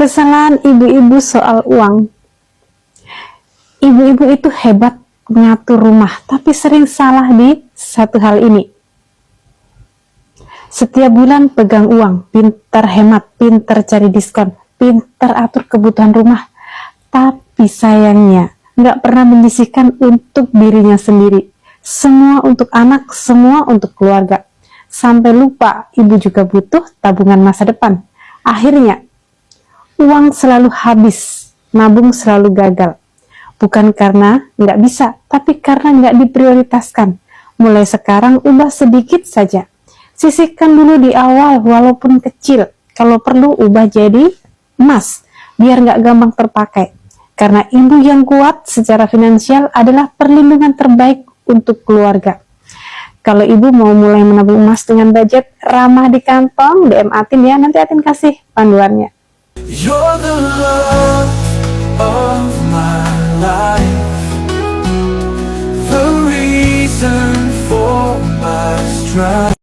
Kesalahan ibu-ibu soal uang. Ibu-ibu itu hebat ngatur rumah, tapi sering salah di satu hal ini. Setiap bulan pegang uang, pintar hemat, pintar cari diskon, pintar atur kebutuhan rumah. Tapi sayangnya, nggak pernah menyisihkan untuk dirinya sendiri. Semua untuk anak, semua untuk keluarga. Sampai lupa, ibu juga butuh tabungan masa depan. Akhirnya, uang selalu habis, nabung selalu gagal. Bukan karena nggak bisa, tapi karena nggak diprioritaskan. Mulai sekarang, ubah sedikit saja. Sisihkan dulu di awal, walaupun kecil. Kalau perlu, ubah jadi emas, biar nggak gampang terpakai. Karena ibu yang kuat secara finansial adalah perlindungan terbaik untuk keluarga. Kalau ibu mau mulai menabung emas dengan budget ramah di kantong, DM Atin ya, nanti Atin kasih panduannya. You're the love of my life, the reason for my strife.